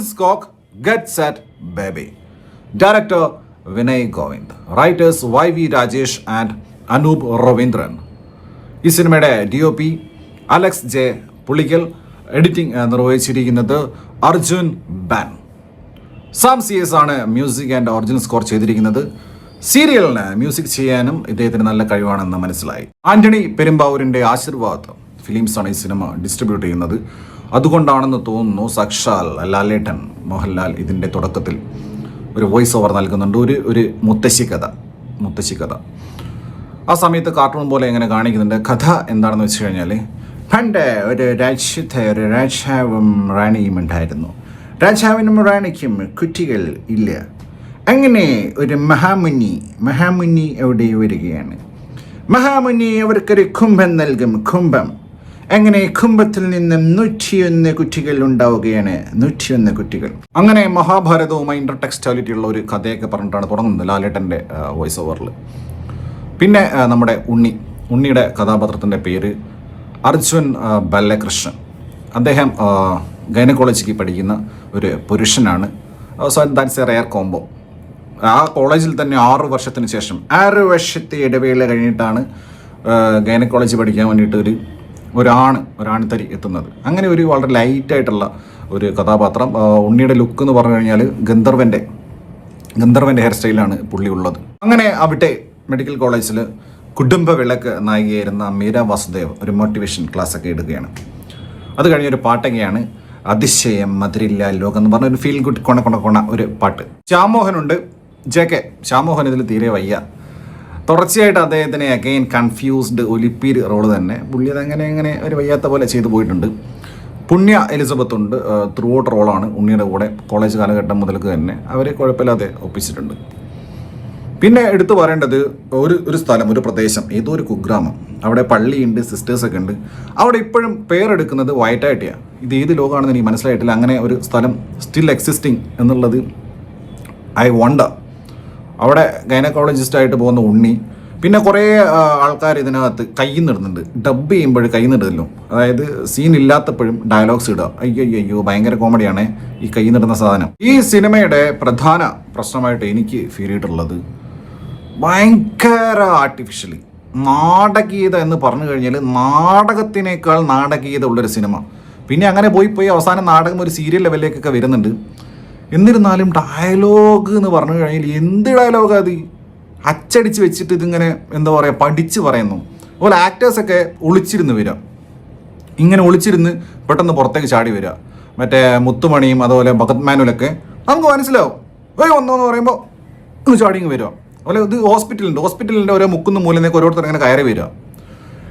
Francis Koch, Get Set Baby. Director Vinay Govind. Writers YV Rajesh and Anup Ravindran. ഈ സിനിമയുടെ DOP Alex J Pulikkal, editing നിർവഹിച്ചിരിക്കുന്നത് Arjun Ban. Sam CS ആണ് music and original score ചെയ്തിരിക്കുന്നത്. സീരിയലിന് music ചെയ്യാനും ഇദ്ദേഹത്തിന് നല്ല കഴിവാണെന്ന് മനസ്സിലായി. ആന്റണി പെരുമ്പാവൂരിൻ്റെ ആശീർവാദ് ഫിലിംസാണ് ഈ സിനിമ ഡിസ്ട്രിബ്യൂട്ട് ചെയ്യുന്നത്. അതുകൊണ്ടാണെന്ന് തോന്നുന്നു സാക്ഷാൽ ലാലേട്ടൻ മോഹൻലാൽ ഇതിൻ്റെ തുടക്കത്തിൽ ഒരു വോയിസ് ഓവർ നൽകുന്നുണ്ട്. ഒരു മുത്തശ്ശി കഥ ആ സമയത്ത് കാർട്ടൂൺ പോലെ എങ്ങനെ കാണിക്കുന്നുണ്ട്. കഥ എന്താണെന്ന് വെച്ച് കഴിഞ്ഞാൽ, പണ്ട് ഒരു രാജ്യത്തെ ഒരു രാജാവും റാണിയും ഉണ്ടായിരുന്നു. രാജാവിനും റാണിക്കും കുട്ടികൾ ഇല്ല. അങ്ങനെ ഒരു മഹാമുനി അവിടെ വരികയാണ്. മഹാമുനി അവർക്കൊരു കുംഭം നൽകും. കുംഭം അങ്ങനെ കുംഭത്തിൽ നിന്നും 101 കുട്ടികൾ ഉണ്ടാവുകയാണ്. 101 കുട്ടികൾ. അങ്ങനെ മഹാഭാരതവുമായി ഇന്റർടെക്സ്റ്റാലിറ്റി ഉള്ള ഒരു കഥയൊക്കെ പറഞ്ഞിട്ടാണ് തുടങ്ങുന്നത് ലാലേട്ടൻ്റെ വോയിസ് ഓവറിൽ. പിന്നെ നമ്മുടെ ഉണ്ണിയുടെ കഥാപാത്രത്തിൻ്റെ പേര് അർജുൻ ബാലകൃഷ്ണൻ. അദ്ദേഹം ഗൈനക്കോളജിക്ക് പഠിക്കുന്ന ഒരു പുരുഷനാണ്. So that's a rare combo. ആ കോളേജിൽ തന്നെ 6 വർഷത്തിന് ശേഷം 6 വർഷത്തെ ഇടവേള കഴിഞ്ഞിട്ടാണ് ഗൈനക്കോളജി പഠിക്കാൻ വേണ്ടിയിട്ട് ഒരാണിത്തരി എത്തുന്നത്. അങ്ങനെ ഒരു വളരെ ലൈറ്റായിട്ടുള്ള ഒരു കഥാപാത്രം. ഉണ്ണിയുടെ ലുക്ക് എന്ന് പറഞ്ഞു കഴിഞ്ഞാൽ ഗന്ധർവൻ്റെ ഹെയർ സ്റ്റൈലാണ് പുള്ളി ഉള്ളത്. അങ്ങനെ അവിടെ മെഡിക്കൽ കോളേജിൽ കുടുംബ വിളക്ക് നായികയായിരുന്ന മീര വാസുദേവ് ഒരു മോട്ടിവേഷൻ ക്ലാസ് ഒക്കെ എടുക്കുകയാണ്. അത് കഴിഞ്ഞൊരു പാട്ടൊക്കെയാണ് അതിശയം മധുരില്ല ലോകം എന്ന് പറഞ്ഞ ഒരു ഫീൽ ഗുഡ് കൊണ ഒരു പാട്ട്. ശ്യാമോഹനുണ്ട്. JK ശ്യാമോഹൻ ഇതിൽ തീരെ വയ്യ. തുടർച്ചയായിട്ട് അദ്ദേഹത്തിന് അഗെയിൻ കൺഫ്യൂസ്ഡ് ഒലിപ്പീര് റോള് തന്നെ. പുള്ളി അതങ്ങനെ ഒരു വയ്യാത്ത പോലെ ചെയ്തു പോയിട്ടുണ്ട്. പുണ്യ എലിസബത്ത് ഉണ്ട്. ത്രൂ ഔട്ട് റോളാണ് ഉണ്ണിയുടെ കൂടെ. കോളേജ് കാലഘട്ടം മുതൽക്ക് തന്നെ അവർ കുഴപ്പമില്ലാതെ ഒപ്പിച്ചിട്ടുണ്ട്. പിന്നെ എടുത്തു പറയേണ്ടത് ഒരു സ്ഥലം, ഒരു പ്രദേശം, ഏതോ ഒരു കുഗ്രാമം. അവിടെ പള്ളിയുണ്ട്, സിസ്റ്റേഴ്സൊക്കെ ഉണ്ട്. അവിടെ ഇപ്പോഴും പേരെടുക്കുന്നത് വയറ്റായിട്ടിയാണ്. ഇത് ഏത് ലോകമാണെന്ന് എനിക്ക് മനസ്സിലായിട്ടില്ല. അങ്ങനെ ഒരു സ്ഥലം സ്റ്റിൽ എക്സിസ്റ്റിംഗ് എന്നുള്ളത് ഐ വണ്ടർ. അവിടെ ഗൈനക്കോളജിസ്റ്റായിട്ട് പോകുന്ന ഉണ്ണി. പിന്നെ കുറേ ആൾക്കാർ ഇതിനകത്ത് കയ്യിന്നിടുന്നുണ്ട്. ഡബ് ചെയ്യുമ്പോൾ കയ്യിന്നിടുമല്ലോ, അതായത് സീൻ ഇല്ലാത്തപ്പോഴും ഡയലോഗ്സ് ഇടുക. അയ്യോ ഭയങ്കര കോമഡിയാണ് ഈ കയ്യിന്നിടുന്ന സാധനം. ഈ സിനിമയുടെ പ്രധാന പ്രശ്നമായിട്ട് എനിക്ക് ഫീൽ ചെയ്തിട്ടുള്ളത് ഭയങ്കര ആർട്ടിഫിഷ്യലി നാടകീയത എന്ന് പറഞ്ഞു കഴിഞ്ഞാൽ നാടകത്തിനേക്കാൾ നാടകീയത ഉള്ളൊരു സിനിമ. പിന്നെ അങ്ങനെ പോയി അവസാനം നാടകം ഒരു സീരിയൽ ലെവലിലേക്കൊക്കെ വരുന്നുണ്ട്. എന്നിരുന്നാലും ഡയലോഗ് എന്ന് പറഞ്ഞു കഴിഞ്ഞാൽ എന്ത് ഡയലോഗാണ് അത്? അച്ചടിച്ച് വെച്ചിട്ട് ഇതിങ്ങനെ എന്താ പറയുക, പഠിച്ച് പറയുന്നു. അതുപോലെ ആക്ടേഴ്സൊക്കെ ഒളിച്ചിരുന്ന് വരിക. ഇങ്ങനെ ഒളിച്ചിരുന്ന് പെട്ടെന്ന് പുറത്തേക്ക് ചാടി വരിക. മറ്റേ മുത്തുമണിയും അതുപോലെ ഭഗത് മാനുവലൊക്കെ നമുക്ക് മനസ്സിലാവും. വന്നോന്ന് പറയുമ്പോൾ ഒന്ന് ചാടിങ്ങ് വരിക. അതുപോലെ ഇത് ഹോസ്പിറ്റലിൻ്റെ ഓരോ മുക്കുന്ന മൂലന്നേക്ക് ഓരോരുത്തർ ഇങ്ങനെ കയറി വരിക.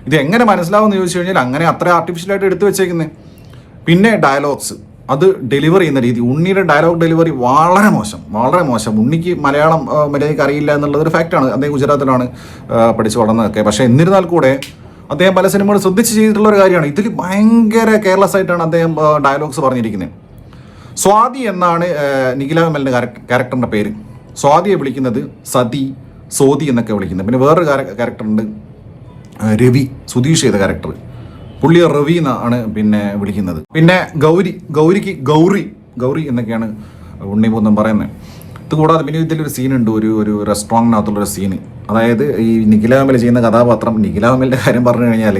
ഇത് എങ്ങനെ മനസ്സിലാവുമെന്ന് ചോദിച്ചു കഴിഞ്ഞാൽ അങ്ങനെ അത്ര ആർട്ടിഫിഷ്യലായിട്ട് എടുത്തു വെച്ചേക്കുന്നത്. പിന്നെ ഡയലോഗ്സ്, അത് ഡെലിവർ ചെയ്യുന്ന രീതി, ഉണ്ണിയുടെ ഡയലോഗ് ഡെലിവറി വളരെ മോശം. ഉണ്ണിക്ക് മലയാളം മര്യാദയ്ക്ക് അറിയില്ല എന്നുള്ളത് ഒരു ഫാക്റ്റാണ്. അദ്ദേഹം ഗുജറാത്തിലാണ് പഠിച്ചു വളർന്നതൊക്കെ. പക്ഷേ എന്നിരുന്നാൽ കൂടെ അദ്ദേഹം പല സിനിമകൾ ശ്രദ്ധിച്ച് ചെയ്തിട്ടുള്ള ഒരു കാര്യമാണ്. ഇതിൽ ഭയങ്കര കെയർലെസ് ആയിട്ടാണ് അദ്ദേഹം ഡയലോഗ്സ് പറഞ്ഞിരിക്കുന്നത്. സ്വാതി എന്നാണ് നിഖില വിമലിൻ്റെ ക്യാരക്ടറിൻ്റെ പേര്. സ്വാതിയെ വിളിക്കുന്നത് സോതി എന്നൊക്കെ വിളിക്കുന്നത്. പിന്നെ വേറൊരു ക്യാരക്ടറുണ്ട് രവി, സുധീഷ് ചെയ്ത ക്യാരക്ടർ. പുള്ളി റവി എന്നാണ് പിന്നെ വിളിക്കുന്നത്. പിന്നെ ഗൗരിക്ക് ഗൗറി എന്നൊക്കെയാണ് ഉണ്ണിമൂന്നും പറയുന്നത്. ഇത് കൂടാതെ പിന്നെ ഇതിലൊരു സീനുണ്ട്, ഒരു റെസ്റ്റോറൻറ്റിനകത്തുള്ളൊരു സീന്. അതായത് ഈ നിഖില വിമൽ ചെയ്യുന്ന കഥാപാത്രം, നിഖില വിമലിൻ്റെ കാര്യം പറഞ്ഞു കഴിഞ്ഞാൽ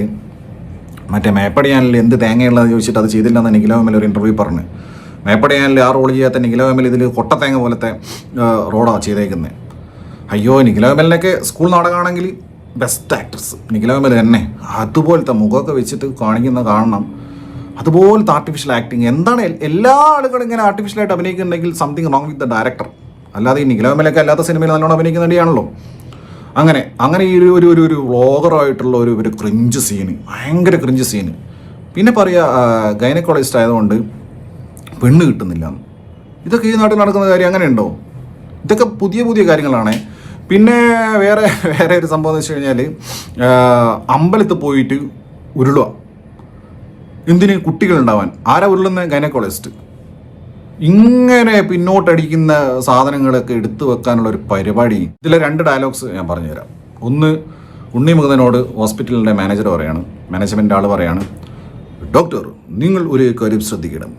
മറ്റേ മേപ്പടി ചാനലിൽ എന്ത് തേങ്ങയുള്ളതെന്ന് ചോദിച്ചിട്ട് അത് ചെയ്തില്ലെന്ന് നിഖില വിമൽ ഒരു ഇൻ്റർവ്യൂ പറഞ്ഞു. മേപ്പടി ചാനലിൽ ആ റോൾ ചെയ്യാത്ത നിഖില വിമൽ ഇതിൽ കൊട്ടത്തേങ്ങ പോലത്തെ റോളാണ് ചെയ്തേക്കുന്നത്. അയ്യോ, നിഖില വിമലിനൊക്കെ സ്കൂൾ നാടകമാണെങ്കിൽ ബെസ്റ്റ് ആക്ട്രസ് നിഖില വിമൽ തന്നെ. അതുപോലത്തെ മുഖമൊക്കെ വെച്ചിട്ട് കാണണം. അതുപോലത്തെ ആർട്ടിഫിഷ്യൽ ആക്ടിങ്. എന്താണ് എല്ലാ ആളുകളും ഇങ്ങനെ ആർട്ടിഫിഷ്യലായിട്ട് അഭിനയിക്കുന്നുണ്ടെങ്കിൽ something wrong with the director. അല്ലാതെ ഈ നിഖില വിമലൊക്കെ അല്ലാത്ത സിനിമയിൽ നല്ലോണം അഭിനയിക്കുന്ന വേണ്ടിയാണല്ലോ. അങ്ങനെ ഈ ഒരു വ്ളോഗറായിട്ടുള്ള ഒരു ക്രിഞ്ച് സീന്, ഭയങ്കര ക്രിഞ്ച് സീന്. പിന്നെ പറയുക ഗൈനക്കോളജിസ്റ്റ് ആയതുകൊണ്ട് പെണ്ണ് കിട്ടുന്നില്ല. ഇതൊക്കെ ഈ നാട്ടിൽ നടക്കുന്ന കാര്യം അങ്ങനെ ഉണ്ടോ? ഇതൊക്കെ പുതിയ കാര്യങ്ങളാണ്. പിന്നെ വേറെ ഒരു സംഭവം എന്ന് വെച്ച് കഴിഞ്ഞാൽ അമ്പലത്തിൽ പോയിട്ട് ഉരുളുക. എന്തിന്? കുട്ടികളുണ്ടാവാൻ. ആരാ ഉരുളുന്ന? ഗൈനക്കോളജിസ്റ്റ്. ഇങ്ങനെ പിന്നോട്ടടിക്കുന്ന സാധനങ്ങളൊക്കെ എടുത്തു വെക്കാനുള്ള ഒരു പരിപാടി. ഇതിലെ 2 ഡയലോഗ്സ് ഞാൻ പറഞ്ഞുതരാം. ഒന്ന്, ഉണ്ണിമുകുന്ദനോട് ഹോസ്പിറ്റലിൻ്റെ മാനേജ്മെൻ്റ് ആൾ പറയാണ്, ഡോക്ടർ നിങ്ങൾ ഒരു കാര്യം ശ്രദ്ധിക്കണം,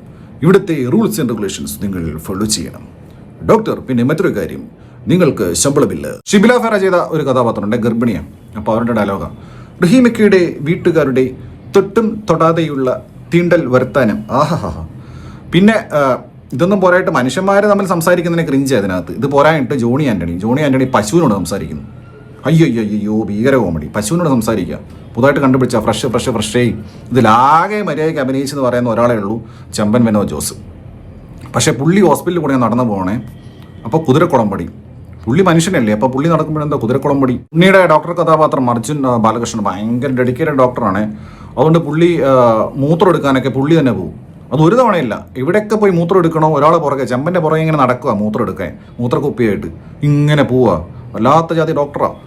ഇവിടുത്തെ റൂൾസ് ആൻഡ് റെഗുലേഷൻസ് നിങ്ങൾ ഫോളോ ചെയ്യണം. ഡോക്ടർ, പിന്നെ മറ്റൊരു കാര്യം, നിങ്ങൾക്ക് ശമ്പളമില്ല. ഷിബില ഫെറ ചെയ്ത ഒരു കഥാപാത്രമുണ്ട്, ഗർഭിണിയാണ്. അപ്പോൾ അവരുടെ ഡയലോഗാണ്, റഹീമക്കയുടെ വീട്ടുകാരുടെ തൊട്ടും തൊടാതെയുള്ള തീണ്ടൽ വരുത്താനും. ആഹാ. പിന്നെ ഇതൊന്നും പോരായിട്ട് മനുഷ്യന്മാരെ തമ്മിൽ സംസാരിക്കുന്നതിനെ ക്രിഞ്ച് അതിനകത്ത്. ഇത് പോരായിട്ട് ജോണി ആൻ്റണി പശുവിനോട് സംസാരിക്കുന്നു. അയ്യോ ഭീകര കോമഡി. പശുവിനോട് സംസാരിക്കുക, പുതുതായിട്ട് കണ്ടുപിടിച്ച ഫ്രഷ് ഇതിലാകെ മര്യാദയ്ക്ക് അഭിനയിച്ചെന്ന് പറയുന്ന ഒരാളേ ഉള്ളൂ, ചെമ്പൻ വിനോദ് ജോസ്. പക്ഷേ പുള്ളി ഹോസ്പിറ്റലിൽ കൂടെ നടന്നു പോകണേ, അപ്പോൾ കുതിരക്കുളമ്പടി. പുള്ളി മനുഷ്യനല്ലേ, അപ്പോൾ പുള്ളി നടക്കുമ്പോഴെന്താ കുതിരക്കുളമ്പടി. ഉണ്ണിയുടെ ഡോക്ടർ കഥാപാത്രം അർജുൻ ബാലകൃഷ്ണൻ ഭയങ്കര ഡെഡിക്കേറ്റഡ് ഡോക്ടറാണ്. അതുകൊണ്ട് പുള്ളി മൂത്രം എടുക്കാനൊക്കെ പുള്ളി തന്നെ പോകും. അത് ഒരു തവണയില്ല, എവിടെയൊക്കെ പോയി മൂത്രം എടുക്കണോ ഒരാളെ പുറകെ, ചെമ്പൻ്റെ പുറകെ ഇങ്ങനെ നടക്കുക മൂത്രം എടുക്കാൻ, മൂത്രക്കുപ്പിയായിട്ട് ഇങ്ങനെ പോവുക. വല്ലാത്ത ജാതി ഡോക്ടറാണ്.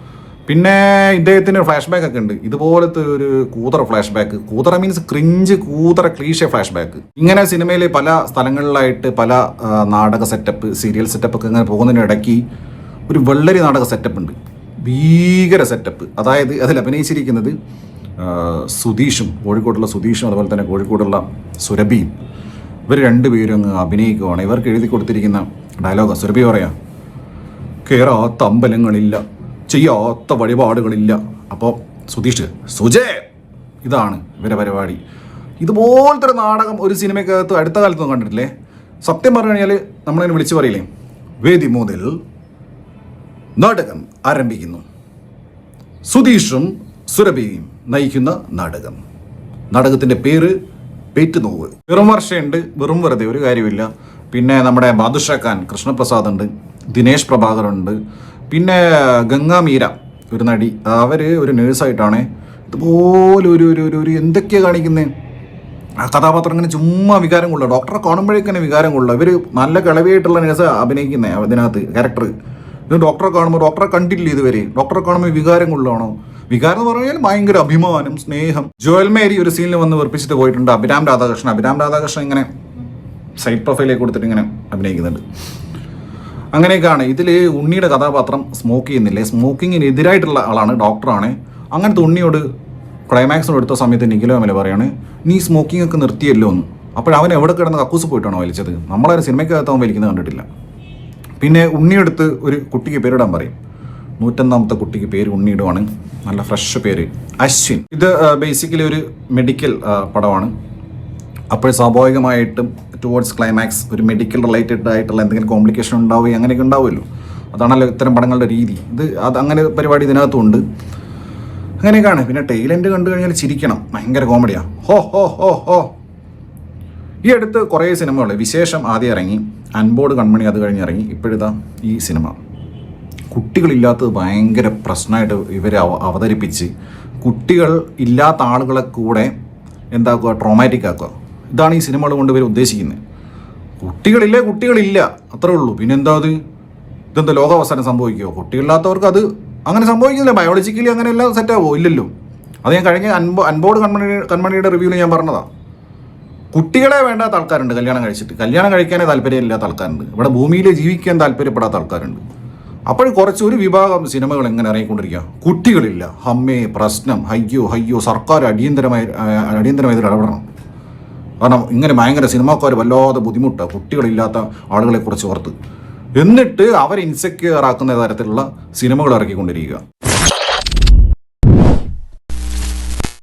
പിന്നെ ഇദ്ദേഹത്തിന് ഫ്ലാഷ് ബാക്ക് ഒക്കെ ഉണ്ട്, ഇതുപോലത്തെ ഒരു കൂതറ ഫ്ലാഷ് ബാക്ക്. കൂതറ മീൻസ് ക്രിഞ്ച് കൂതറ ക്ലീഷേ ഫ്ലാഷ് ബാക്ക്. ഇങ്ങനെ സിനിമയിൽ പല സ്ഥലങ്ങളിലായിട്ട് പല നാടക സെറ്റപ്പ്, സീരിയൽ സെറ്റപ്പ് ഒക്കെ ഇങ്ങനെ പോകുന്നതിനിടയ്ക്ക് ഒരു വെള്ളരി നാടക സെറ്റപ്പ് ഉണ്ട്, ഭീകര സെറ്റപ്പ്. അതായത് അതിൽ അഭിനയിച്ചിരിക്കുന്നത് സുധീഷും, കോഴിക്കോടുള്ള സുധീഷും അതുപോലെ തന്നെ കോഴിക്കോടുള്ള സുരഭിയും. ഇവർ രണ്ടുപേരും അങ്ങ് അഭിനയിക്കുവാണ്. ഇവർക്ക് എഴുതി കൊടുത്തിരിക്കുന്ന ഡയലോഗാണ്. സുരഭി പറയാം, കേറാത്ത അമ്പലങ്ങളില്ല, ചെയ്യാത്ത വഴിപാടുകളില്ല. അപ്പോൾ സുധീഷ്, സുജേ, ഇതാണ് ഇവരെ പരിപാടി. ഇതുപോലത്തെ ഒരു നാടകം ഒരു സിനിമയ്ക്കകത്ത് അടുത്ത കാലത്തൊന്നും കണ്ടിട്ടില്ലേ? സത്യം പറഞ്ഞു കഴിഞ്ഞാൽ നമ്മളതിനെ വിളിച്ചു പറയില്ലേ, വേദി മുതൽ നാടകം ആരംഭിക്കുന്നു. സുധീഷും സുരഭിയും നയിക്കുന്ന നാടകം. നാടകത്തിൻ്റെ പേര് പേറ്റുനോവ്. വെറും വർഷയുണ്ട്, വെറും വെറുതെ ഒരു കാര്യമില്ല. പിന്നെ നമ്മുടെ ബാദുഷാ ഖാൻ, കൃഷ്ണപ്രസാദ് ഉണ്ട്, ദിനേശ് പ്രഭാകർ ഉണ്ട്, പിന്നെ ഗംഗാ മീര ഒരു നടി, അവർ ഒരു നേഴ്സായിട്ടാണ്. ഇതുപോലെ ഒരു എന്തൊക്കെയാണ് കാണിക്കുന്നത്. ആ കഥാപാത്രം ഇങ്ങനെ ചുമ്മാ വികാരം കൊള്ളുക, ഡോക്ടറെ കാണുമ്പോഴേക്കന്നെ വികാരം കൊള്ളുക. ഇവർ നല്ല കിളവിയായിട്ടുള്ള നേഴ്സ് അഭിനയിക്കുന്നത് അതിനകത്ത് ക്യാരക്ടർ. ഇത് ഡോക്ടറെ കാണുമ്പോൾ, ഡോക്ടറെ കണ്ടില്ല ഇതുവരെ, ഡോക്ടറെ കാണുമ്പോൾ വികാരം കൊള്ളുകയാണോ? വികാരം എന്ന് പറഞ്ഞാൽ ഭയങ്കര അഭിമാനം, സ്നേഹം. ജോയൽ മേരി ഒരു സീനിൽ വന്ന് വെറുപ്പിച്ചിട്ട് പോയിട്ടുണ്ട്. അഭിരാം രാധാകൃഷ്ണൻ ഇങ്ങനെ സൈഡ് പ്രൊഫൈലേക്ക് കൊടുത്തിട്ട് ഇങ്ങനെ അഭിനയിക്കുന്നുണ്ട്. അങ്ങനെയൊക്കെയാണ്. ഇതിൽ ഉണ്ണിയുടെ കഥാപാത്രം സ്മോക്ക് ചെയ്യുന്നില്ലേ, സ്മോക്കിങ്ങിന് എതിരായിട്ടുള്ള ആളാണ്, ഡോക്ടറാണ്. അങ്ങനത്തെ ഉണ്ണിയോട് ക്ലൈമാക്സിനോട് എടുത്ത സമയത്ത് നിഖിലോ അമല പറയാണ്, നീ സ്മോക്കിംഗ് ഒക്കെ നിർത്തിയല്ലോ എന്ന്. അപ്പോഴവൻ എവിടെ കിടന്ന് കക്കൂസ് പോയിട്ടാണോ വലിച്ചത്? നമ്മളൊരു സിനിമയ്ക്കകത്ത് അവൻ വലിക്കുന്നത് കണ്ടിട്ടില്ല. പിന്നെ ഉണ്ണിയെടുത്ത് ഒരു കുട്ടിക്ക് പേരിടാൻ പറയും. 101ാമത്തെ കുട്ടിക്ക് പേര് ഉണ്ണിയിടുവാണ്. നല്ല ഫ്രഷ് പേര്, അശ്വിൻ. ഇത് ബേസിക്കലി ഒരു മെഡിക്കൽ പടമാണ്. അപ്പോൾ സ്വാഭാവികമായിട്ടും ടുവേർഡ്സ് ക്ലൈമാക്സ് ഒരു മെഡിക്കൽ റിലേറ്റഡ് ആയിട്ടുള്ള എന്തെങ്കിലും കോംപ്ലിക്കേഷൻ ഉണ്ടാവുകയും അങ്ങനെയൊക്കെ ഉണ്ടാവുമല്ലോ. അതാണല്ലോ ഇത്തരം പടങ്ങളുടെ രീതി. അങ്ങനെ പരിപാടി ഇതിനകത്തുണ്ട്. അങ്ങനെയൊക്കെയാണ്. പിന്നെ ടൈലൻഡ് കണ്ടു കഴിഞ്ഞാൽ ചിരിക്കണം, ഭയങ്കര കോമഡിയാണ്. ഹോ. ഈ അടുത്ത് കുറേ സിനിമകൾ, വിശേഷം ആദ്യം ഇറങ്ങി, അൻപോട് കൺമണി അത് കഴിഞ്ഞ് ഇറങ്ങി, ഇപ്പോഴിതാ ഈ സിനിമ. കുട്ടികളില്ലാത്തത് ഭയങ്കര പ്രശ്നമായിട്ട് ഇവരെ അവതരിപ്പിച്ച് കുട്ടികൾ ഇല്ലാത്ത ആളുകളെ കൂടെ എന്താക്കുക, ട്രോമാറ്റിക് ആക്കുക. ഇതാണ് ഈ സിനിമകൾ കൊണ്ട് ഇവർ ഉദ്ദേശിക്കുന്നത്. കുട്ടികളില്ല അത്രേ ഉള്ളൂ. പിന്നെന്താ ഇതെന്താ ലോകാവസാനം സംഭവിക്കുമോ? കുട്ടികളില്ലാത്തവർക്ക് അത് അങ്ങനെ സംഭവിക്കുന്നില്ല. ബയോളജിക്കലി അങ്ങനെ എല്ലാം സെറ്റാവോ? ഇല്ലല്ലോ. അത് ഞാൻ കഴിഞ്ഞ അൻപോട് കൺമണിയുടെ റിവ്യൂവിൽ ഞാൻ പറഞ്ഞതാണ്. കുട്ടികളെ വേണ്ടാത്ത ആൾക്കാരുണ്ട് കല്യാണം കഴിച്ചിട്ട്, കല്യാണം കഴിക്കാനേ താല്പര്യമില്ലാത്ത ആൾക്കാരുണ്ട്, ഇവിടെ ഭൂമിയിൽ ജീവിക്കാൻ താല്പര്യപ്പെടാത്ത ആൾക്കാരുണ്ട്. അപ്പോൾ കുറച്ചൊരു വിഭാഗം സിനിമകൾ എങ്ങനെ ഇറങ്ങിക്കൊണ്ടിരിക്കുക, കുട്ടികളില്ല, അമ്മേ പ്രശ്നം, അയ്യോ സർക്കാർ അടിയന്തരമായി ഇതിൽ ഇടപെടണം. കാരണം ഇങ്ങനെ ഭയങ്കര സിനിമാക്കാർ വല്ലാതെ ബുദ്ധിമുട്ടാണ് കുട്ടികളില്ലാത്ത ആളുകളെ കുറിച്ച് ഓർത്ത്. എന്നിട്ട് അവരെ ഇൻസെക്യൂർ ആക്കുന്ന തരത്തിലുള്ള സിനിമകൾ ഇറക്കിക്കൊണ്ടിരിക്കുക.